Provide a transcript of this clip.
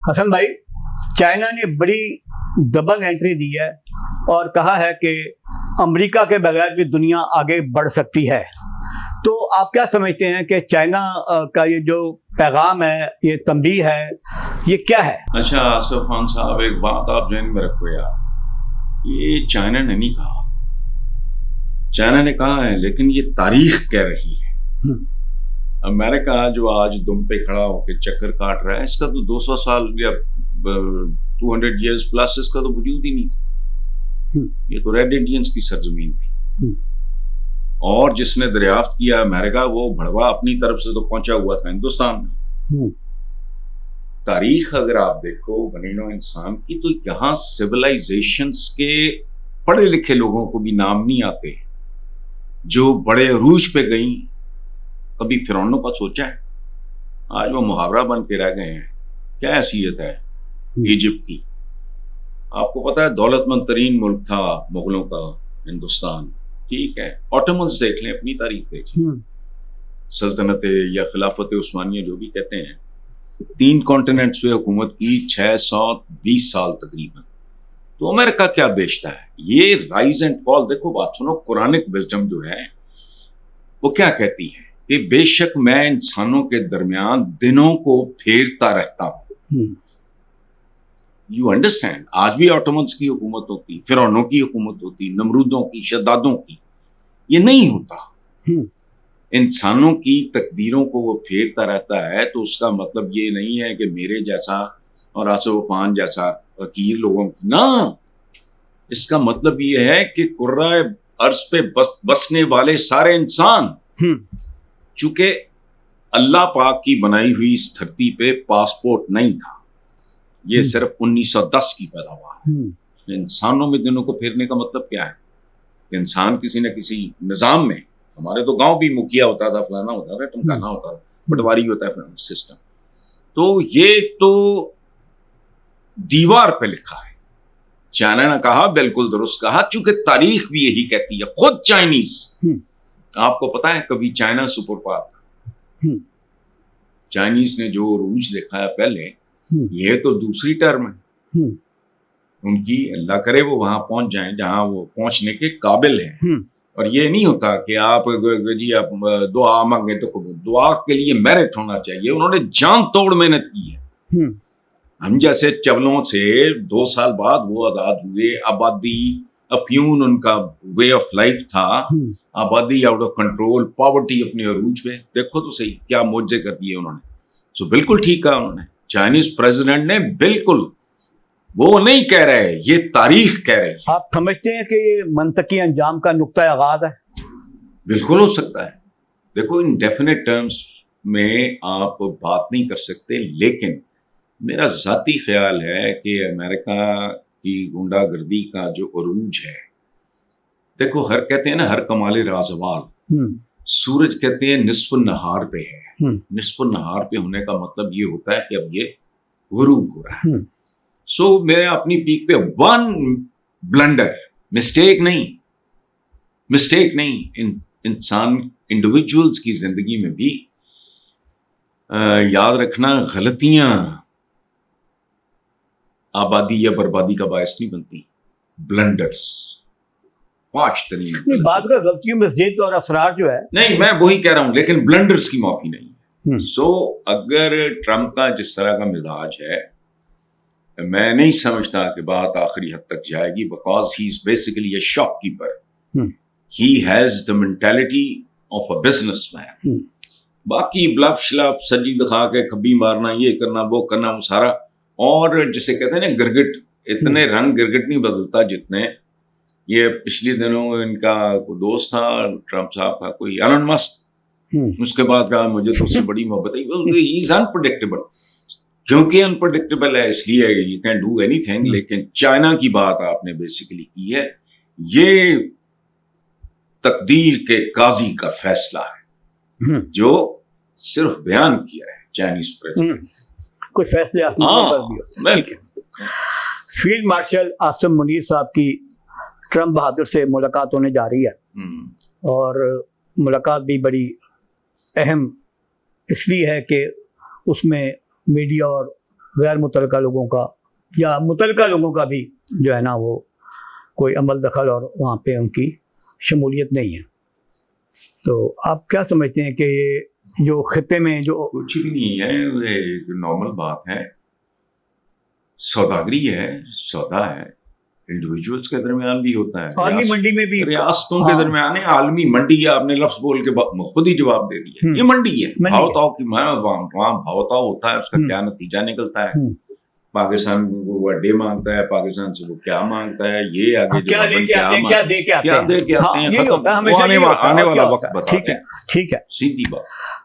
حسن بھائی، چائنا نے بڑی دبنگ انٹری دی ہے اور کہا ہے کہ امریکہ کے بغیر بھی دنیا آگے بڑھ سکتی ہے، تو آپ کیا سمجھتے ہیں کہ چائنا کا یہ جو پیغام ہے، یہ تنبیہ ہے، یہ کیا ہے؟ اچھا آصف خان صاحب، ایک بات آپ ذہن میں رکھو یار، یہ چائنا نے نہیں کہا، چائنا نے کہا ہے لیکن یہ تاریخ کہہ رہی ہے۔ امریکہ جو آج دم پہ کھڑا ہو کے چکر کاٹ رہا ہے، اس کا تو 200 سال یا 200 ایئرز پلس اس کا تو وجود ہی نہیں تھا۔ یہ تو ریڈ انڈینز کی سرزمین تھی، اور جس نے دریافت کیا امریکہ، وہ بڑھوا اپنی طرف سے تو پہنچا ہوا تھا ہندوستان میں۔ تاریخ اگر آپ دیکھو بنی نوع انسان کی، تو یہاں سویلائزیشنز کے پڑھے لکھے لوگوں کو بھی نام نہیں آتے جو بڑے عروج پہ گئیں۔ کبھی فرعونوں کا سوچا ہے؟ آج وہ محاورہ بن کے رہ گئے ہیں۔ کیا حیثیت ہے ایجپٹ کی؟ آپ کو پتا ہے دولت مند ترین ملک تھا مغلوں کا ہندوستان، ٹھیک ہے؟ آٹومنز دیکھ لیں، اپنی تاریخ دیکھ لیں، سلطنت یا خلافت عثمانیہ جو بھی کہتے ہیں، 3 کانٹیننٹس پہ حکومت کی 620 سال تقریباً۔ تو امریکہ کیا بیچتا ہے؟ یہ رائز اینڈ فال، دیکھو بات سنو، قرآنک وزڈم جو ہے وہ کیا کہتی ہے کہ بے شک میں انسانوں کے درمیان دنوں کو پھیرتا رہتا ہوں۔ You understand? آج بھی آٹومنز کی حکومت ہوتی، فرعونوں کی حکومت ہوتی، نمرودوں کی، شدادوں کی، یہ نہیں ہوتا۔ انسانوں کی تقدیروں کو وہ پھیرتا رہتا ہے، تو اس کا مطلب یہ نہیں ہے کہ میرے جیسا اور آصف عفان جیسا فقیر لوگوں کی، نہ، اس کا مطلب یہ ہے کہ کرۂ ارض پہ بسنے والے سارے انسان، چونکہ اللہ پاک کی بنائی ہوئی اس دھرتی پہ پاسپورٹ نہیں تھا، یہ صرف 1910 کی پیداوار۔ انسانوں میں دنوں کو پھیرنے کا مطلب کیا ہے؟ کہ انسان کسی نہ کسی نظام میں، ہمارے تو گاؤں بھی مکھیا ہوتا تھا، فلانا ہوتا تھا، ٹمکانا ہوتا تھا، پٹواری ہوتا ہے سسٹم، تو یہ تو دیوار پہ لکھا ہے۔ چائنا نے کہا، بالکل درست کہا، چونکہ تاریخ بھی یہی کہتی ہے۔ خود چائنیز، آپ کو پتا ہے کبھی چائنا سپر پاور تھا، چائنیز نے جو عروج دیکھا ہے پہلے، یہ تو دوسری ٹرم ہے ان کی، اللہ کرے وہ وہاں پہنچ جائیں جہاں وہ پہنچنے کے قابل ہیں۔ اور یہ نہیں ہوتا کہ آپ جی آپ دعا مانگیں تو قبول، دعا کے لیے میرٹ ہونا چاہیے۔ انہوں نے جان توڑ محنت کی ہے۔ ہم جیسے چولوں سے 2 سال بعد وہ آزاد ہوئے، آبادی افیون ان کا وے آف لائف تھا، آبادی آؤٹ آف کنٹرول، پاورٹی اپنے عروج پہ، دیکھو تو صحیح کیا معجزے کر دیے انہوں نے۔ سو بالکل ٹھیک کہا انہوں نے، چائنیز پریزیڈنٹ نے، بالکل وہ نہیں کہہ رہے، یہ تاریخ کہہ رہی ہے۔ آپ سمجھتے ہیں کہ یہ منطقی انجام کا نقطۂ آغاز ہے؟ بالکل ہو سکتا ہے۔ دیکھو انڈیفینٹ ٹرمز میں آپ بات نہیں کر سکتے، لیکن میرا ذاتی خیال ہے کہ امریکہ کی غنڈہ گردی کا جو عروج ہے، دیکھو ہر کہتے ہیں نا ہر کمال رازوال، سورج کہتے ہیں نصف النہار پہ ہے، نصف النہار پہ ہونے کا مطلب یہ ہوتا ہے کہ اب یہ غروب ہو رہا ہے۔ سو میرے اپنی پیک پہ 1 بلنڈر، مسٹیک نہیں، انسان انڈیویجولز کی زندگی میں بھی یاد رکھنا، غلطیاں آبادی یا بربادی کا باعث نہیں بنتی، بلنڈرز پاش ترین بعض کا غلطیوں میں زد اور اثرات جو ہے، نہیں میں وہی کہہ رہا ہوں، لیکن بلنڈرز کی معافی نہیں ہے۔ سو اگر ٹرمپ کا جس طرح کا مزاج ہے، میں نہیں سمجھتا کہ بات آخری حد تک جائے گی، because he is basically a shop keeper, he has the mentality of a business man. باقی بلف شلف سجی دکھا کے کھبی مارنا، یہ کرنا وہ کرنا، وہ سارا، اور جسے کہتے ہیں نا گرگٹ، اتنے رنگ گرگٹ نہیں بدلتا جتنے یہ پچھلے دنوں ان کا کوئی دوست تھا ٹرمپ صاحب کا، کوئی ایلن مسک، اس کے بعد کہا مجھے تو اس سے بڑی محبت ہے۔ ہی از انپریڈکٹیبل، کیونکہ انپریڈکٹیبل ہے اس لیے you can do any thing. لیکن چائنا کی بات آپ نے بیسیکلی کی ہے، یہ تقدیر کے قاضی کا فیصلہ ہے جو صرف بیان کیا ہے چائنیز پریزیڈنٹ، کوئی فیصلے فیلڈ مارشل عاصم منیر صاحب کی ٹرمپ بہادر سے ملاقات ہونے جا رہی ہے، اور ملاقات بھی بڑی اہم اس لیے ہے کہ اس میں میڈیا اور غیر متعلقہ لوگوں کا یا متعلقہ لوگوں کا بھی جو ہے نا وہ کوئی عمل دخل اور وہاں پہ ان کی شمولیت نہیں ہے. تو آپ کیا سمجھتے ہیں کہ یہ جو خطے میں جو کچھ بھی نہیں ہے, یہ ایک نارمل بات ہے, سوداگری ہے, سودا ہے, انڈیویجولس کے درمیان بھی ہوتا ہے, عالمی منڈی میں بھی ریاستوں کے درمیان ہے. عالمی منڈی ہے, آپ نے لفظ بول کے خود ہی جواب دے دیا, یہ منڈی ہے. بھاؤ تاؤ کی وہاں بھاؤ تاؤ ہوتا ہے, اس کا کیا نتیجہ نکلتا ہے. پاکستان کو وہ اڈے مانگتا ہے, پاکستان سے وہ کیا مانگتا ہے, یہ آگے کیا دے کے آتے ہیں, کیا دے کے آتے ہیں, آنے والا وقت بتاتا ہے. ٹھیک ہے سیدھی بات.